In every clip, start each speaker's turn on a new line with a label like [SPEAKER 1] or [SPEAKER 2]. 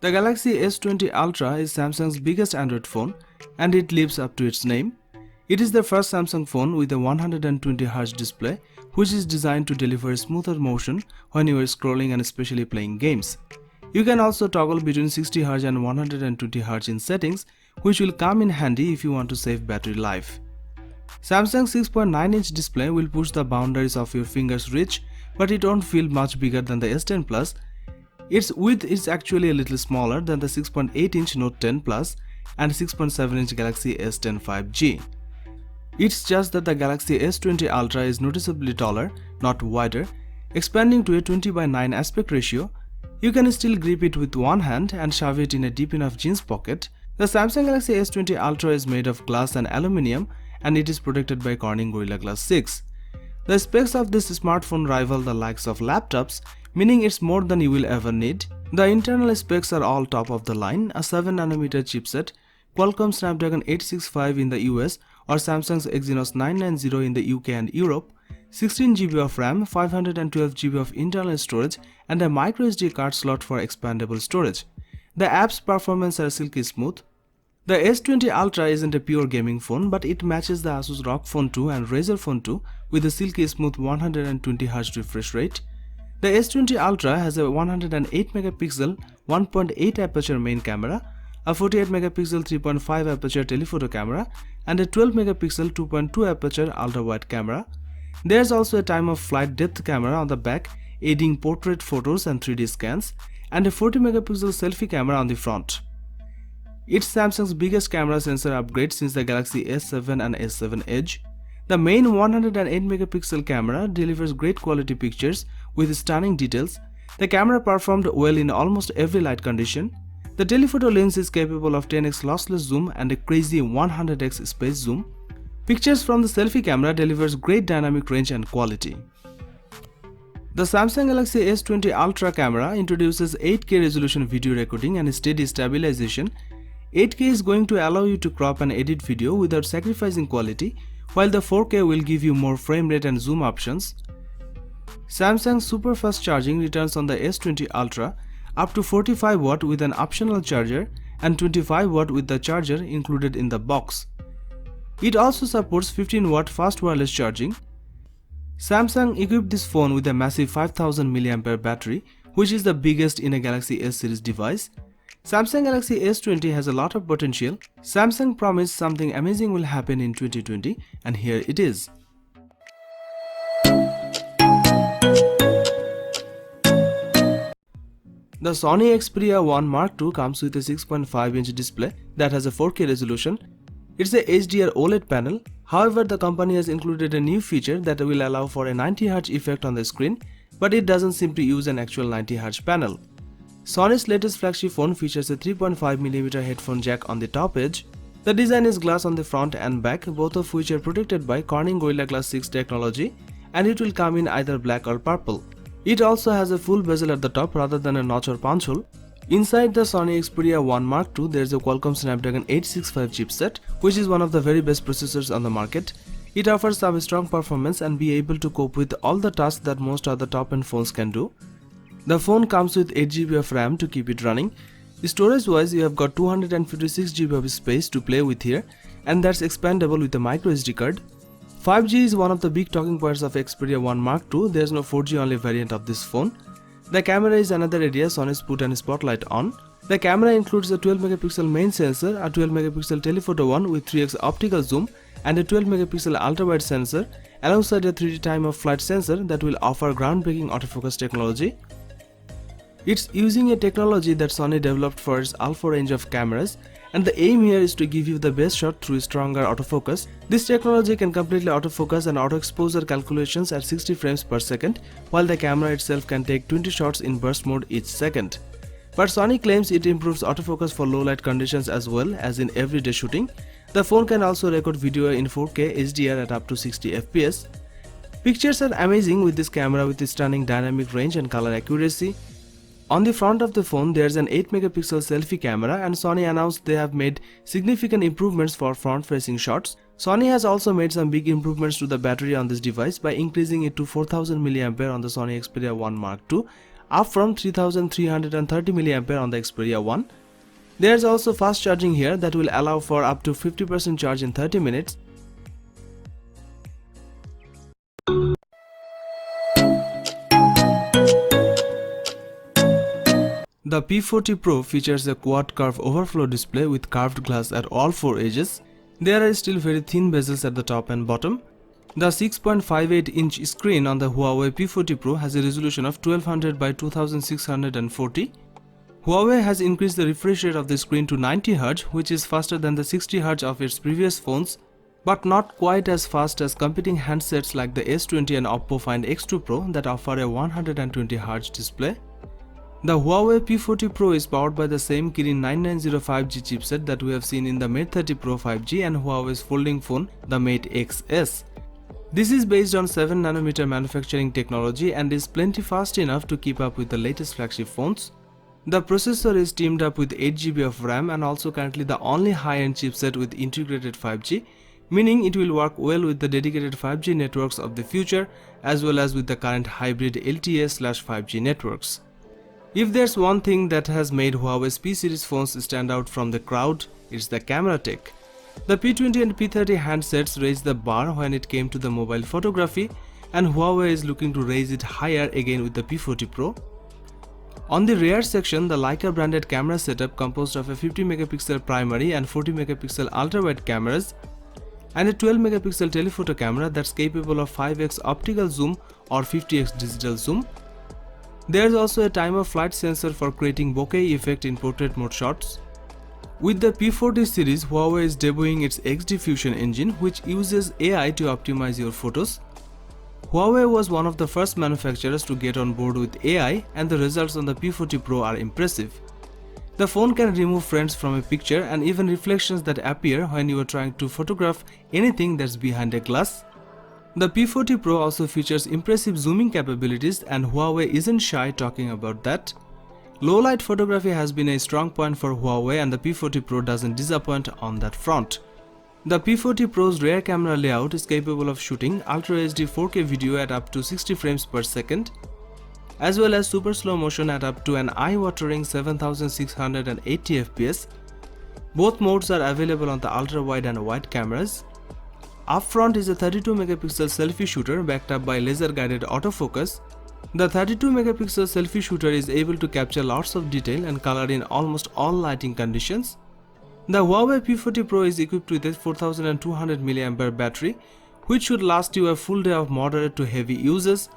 [SPEAKER 1] The Galaxy S20 Ultra is Samsung's biggest Android phone and it lives up to its name. It is the first Samsung phone with a 120Hz display which is designed to deliver smoother motion when you are scrolling and especially playing games. You can also toggle between 60Hz and 120Hz in settings, which will come in handy if you want to save battery life. Samsung's 6.9-inch display will push the boundaries of your finger's reach, but it won't feel much bigger than the S10 Plus. Its width is actually a little smaller than the 6.8-inch Note 10 Plus and 6.7-inch Galaxy S10 5G. It's just that the Galaxy S20 Ultra is noticeably taller, not wider, expanding to a 20:9 aspect ratio. You can still grip it with one hand and shove it in a deep enough jeans pocket. The Samsung Galaxy S20 Ultra is made of glass and aluminium and it is protected by Corning Gorilla Glass 6. The specs of this smartphone rival the likes of laptops, meaning it's more than you will ever need. The internal specs are all top of the line, a 7nm chipset, Qualcomm Snapdragon 865 in the US or Samsung's Exynos 990 in the UK and Europe, 16GB of RAM, 512GB of internal storage and a microSD card slot for expandable storage. The app's performance are silky smooth. The S20 Ultra isn't a pure gaming phone, but it matches the Asus ROG Phone 2 and Razer Phone 2 with a silky smooth 120Hz refresh rate. The S20 Ultra has a 108MP 1.8 aperture main camera, a 48MP 3.5 aperture telephoto camera and a 12MP 2.2 aperture ultra-wide camera. There's also a time of flight depth camera on the back aiding portrait photos and 3D scans and a 40MP selfie camera on the front. It's Samsung's biggest camera sensor upgrade since the Galaxy S7 and S7 Edge. The main 108MP camera delivers great quality pictures with stunning details. The camera performed well in almost every light condition. The telephoto lens is capable of 10x lossless zoom and a crazy 100x space zoom. Pictures from the selfie camera delivers great dynamic range and quality. The Samsung Galaxy S20 Ultra camera introduces 8K resolution video recording and steady stabilization. 8K is going to allow you to crop and edit video without sacrificing quality, while the 4K will give you more frame rate and zoom options. Samsung's super fast charging returns on the S20 Ultra up to 45W with an optional charger and 25W with the charger included in the box. It also supports 15W fast wireless charging. Samsung equipped this phone with a massive 5000mAh battery, which is the biggest in a Galaxy S series device. Samsung Galaxy S20 has a lot of potential. Samsung promised something amazing will happen in 2020 and here it is. The Sony Xperia 1 Mark II comes with a 6.5-inch display that has a 4K resolution. It's a HDR OLED panel. However, the company has included a new feature that will allow for a 90Hz effect on the screen, but it doesn't seem to use an actual 90Hz panel. Sony's latest flagship phone features a 3.5mm headphone jack on the top edge. The design is glass on the front and back, both of which are protected by Corning Gorilla Glass 6 technology, and it will come in either black or purple. It also has a full bezel at the top rather than a notch or punch hole. Inside the Sony Xperia 1 Mark II, there is a Qualcomm Snapdragon 865 chipset, which is one of the very best processors on the market. It offers some strong performance and be able to cope with all the tasks that most other top-end phones can do. The phone comes with 8GB of RAM to keep it running. Storage-wise, you have got 256GB of space to play with here, and that's expandable with a microSD card. 5G is one of the big talking points of Xperia 1 Mark II. There's no 4G only variant of this phone. The camera is another area Sony's put a spotlight on. The camera includes a 12MP main sensor, a 12MP telephoto one with 3x optical zoom, and a 12MP ultra-wide sensor, alongside a 3D time of flight sensor that will offer groundbreaking autofocus technology. It's using a technology that Sony developed for its alpha range of cameras, and the aim here is to give you the best shot through stronger autofocus. This technology can completely autofocus and auto exposure calculations at 60 frames per second, while the camera itself can take 20 shots in burst mode each second. But Sony claims it improves autofocus for low light conditions as well as in everyday shooting. The phone can also record video in 4K HDR at up to 60fps. Pictures are amazing with this camera with its stunning dynamic range and color accuracy. On the front of the phone, there's an 8MP selfie camera, and Sony announced they have made significant improvements for front-facing shots. Sony has also made some big improvements to the battery on this device by increasing it to 4000mAh on the Sony Xperia 1 Mark II up from 3330 mAh on the Xperia 1. There is also fast charging here that will allow for up to 50% charge in 30 minutes. The P40 Pro features a quad curve overflow display with curved glass at all four edges. There are still very thin bezels at the top and bottom. The 6.58-inch screen on the Huawei P40 Pro has a resolution of 1200 by 2640. Huawei has increased the refresh rate of the screen to 90Hz, which is faster than the 60Hz of its previous phones, but not quite as fast as competing handsets like the S20 and Oppo Find X2 Pro that offer a 120Hz display. The Huawei P40 Pro is powered by the same Kirin 9905G chipset that we have seen in the Mate 30 Pro 5G and Huawei's folding phone, the Mate XS. This is based on 7nm manufacturing technology and is plenty fast enough to keep up with the latest flagship phones. The processor is teamed up with 8GB of RAM and also currently the only high-end chipset with integrated 5G, meaning it will work well with the dedicated 5G networks of the future as well as with the current hybrid LTE/5G networks. If there's one thing that has made Huawei's P series phones stand out from the crowd, it's the camera tech. The P20 and P30 handsets raised the bar when it came to the mobile photography, and Huawei is looking to raise it higher again with the P40 Pro. On the rear section, the Leica branded camera setup composed of a 50MP primary and 40MP ultra-wide cameras and a 12MP telephoto camera that's capable of 5x optical zoom or 50x digital zoom. There is also a time of flight sensor for creating bokeh effect in portrait mode shots. With the P40 series, Huawei is debuting its XD Fusion engine, which uses AI to optimize your photos. Huawei was one of the first manufacturers to get on board with AI, and the results on the P40 Pro are impressive. The phone can remove friends from a picture and even reflections that appear when you are trying to photograph anything that's behind a glass. The P40 Pro also features impressive zooming capabilities, and Huawei isn't shy talking about that. Low-light photography has been a strong point for Huawei, and the P40 Pro doesn't disappoint on that front. The P40 Pro's rear camera layout is capable of shooting Ultra HD 4K video at up to 60 frames per second, as well as super slow motion at up to an eye-watering 7680 fps. Both modes are available on the ultra-wide and wide cameras. Up front is a 32MP selfie shooter backed up by laser-guided autofocus. The 32MP selfie shooter is able to capture lots of detail and color in almost all lighting conditions. The Huawei P40 Pro is equipped with a 4200 mAh battery, which should last you a full day of moderate to heavy uses.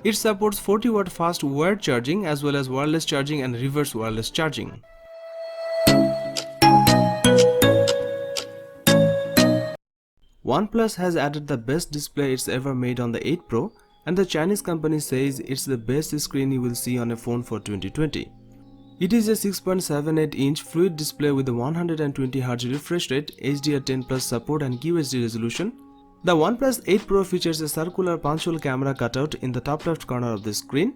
[SPEAKER 1] It supports 40W fast wired charging as well as wireless charging and reverse wireless charging. OnePlus has added the best display it's ever made on the 8 Pro, and the Chinese company says it's the best screen you will see on a phone for 2020. It is a 6.78-inch fluid display with a 120Hz refresh rate, HDR10+ support and QHD resolution. The OnePlus 8 Pro features a circular punch-hole camera cutout in the top left corner of the screen.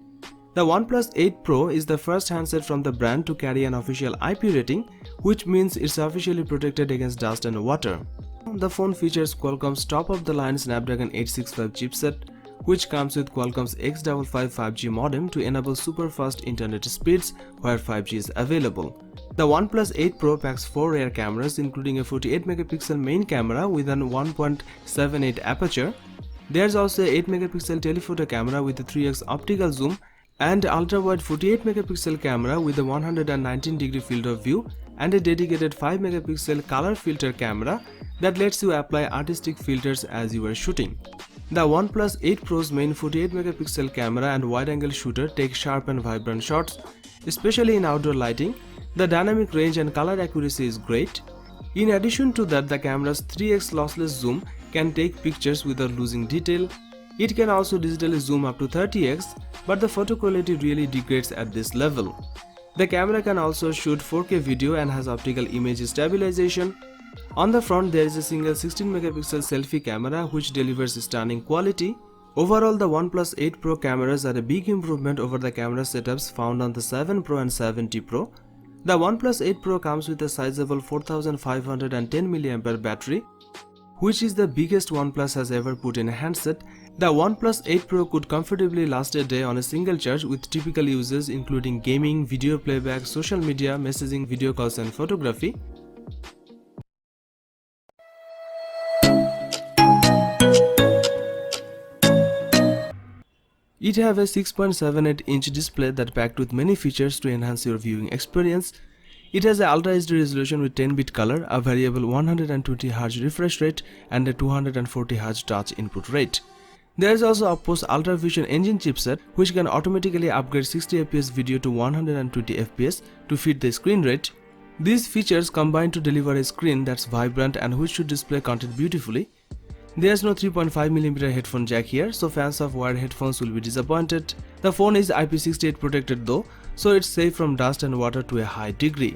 [SPEAKER 1] The OnePlus 8 Pro is the first handset from the brand to carry an official IP rating, which means it's officially protected against dust and water. The phone features Qualcomm's top-of-the-line Snapdragon 865 chipset, which comes with Qualcomm's X55 5G modem to enable super-fast internet speeds where 5G is available. The OnePlus 8 Pro packs 4 rear cameras, including a 48MP main camera with an 1.78 aperture. There's also a 8MP telephoto camera with a 3x optical zoom and ultra-wide 48MP camera with a 119° field of view and a dedicated 5MP color filter camera that lets you apply artistic filters as you are shooting. The OnePlus 8 Pro's main 48MP camera and wide-angle shooter take sharp and vibrant shots, especially in outdoor lighting. The dynamic range and color accuracy is great. In addition to that, the camera's 3x lossless zoom can take pictures without losing detail. It can also digitally zoom up to 30x, but the photo quality really degrades at this level. The camera can also shoot 4K video and has optical image stabilization. On the front, there is a single 16MP selfie camera which delivers stunning quality. Overall, the OnePlus 8 Pro cameras are a big improvement over the camera setups found on the 7 Pro and 7T Pro. The OnePlus 8 Pro comes with a sizable 4510 mAh battery, which is the biggest OnePlus has ever put in a handset. The OnePlus 8 Pro could comfortably last a day on a single charge with typical uses including gaming, video playback, social media, messaging, video calls and photography. It have a 6.78-inch display that packed with many features to enhance your viewing experience. It has a Ultra HD resolution with 10-bit color, a variable 120Hz refresh rate and a 240Hz touch input rate. There is also Oppo's Ultra Vision Engine chipset which can automatically upgrade 60fps video to 120fps to fit the screen rate. These features combine to deliver a screen that's vibrant and which should display content beautifully. There's no 3.5mm headphone jack here, so fans of wired headphones will be disappointed. The phone is IP68 protected though, so it's safe from dust and water to a high degree.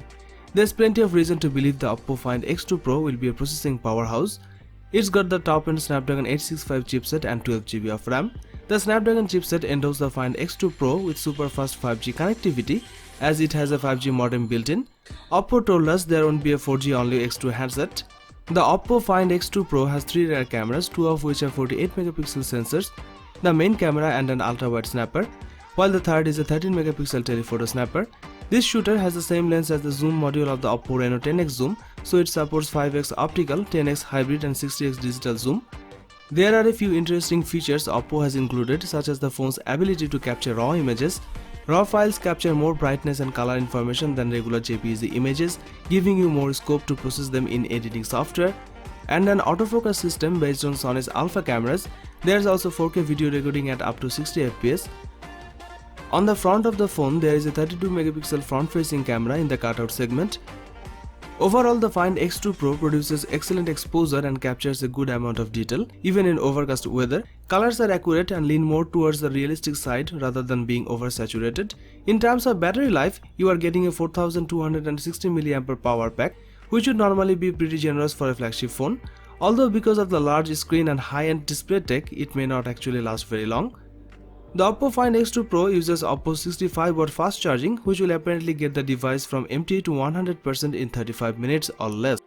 [SPEAKER 1] There's plenty of reason to believe the Oppo Find X2 Pro will be a processing powerhouse. It's got the top-end Snapdragon 865 chipset and 12GB of RAM. The Snapdragon chipset endows the Find X2 Pro with super fast 5G connectivity as it has a 5G modem built-in. Oppo told us there won't be a 4G only X2 handset. The Oppo Find X2 Pro has 3 rear cameras, 2 of which are 48MP sensors, the main camera and an ultra-wide snapper, while the third is a 13MP telephoto snapper. This shooter has the same lens as the zoom module of the Oppo Reno 10x zoom, so it supports 5x optical, 10x hybrid and 60x digital zoom. There are a few interesting features Oppo has included, such as the phone's ability to capture raw images. RAW files capture more brightness and color information than regular JPEG images, giving you more scope to process them in editing software. And an autofocus system based on Sony's alpha cameras. There's also 4K video recording at up to 60fps. On the front of the phone, there is a 32MP front-facing camera in the cutout segment. Overall, the Find X2 Pro produces excellent exposure and captures a good amount of detail, even in overcast weather. Colors are accurate and lean more towards the realistic side rather than being oversaturated. In terms of battery life, you are getting a 4260mAh power pack, which would normally be pretty generous for a flagship phone. Although because of the large screen and high-end display tech, it may not actually last very long. The Oppo Find X2 Pro uses Oppo's 65W fast charging, which will apparently get the device from empty to 100% in 35 minutes or less.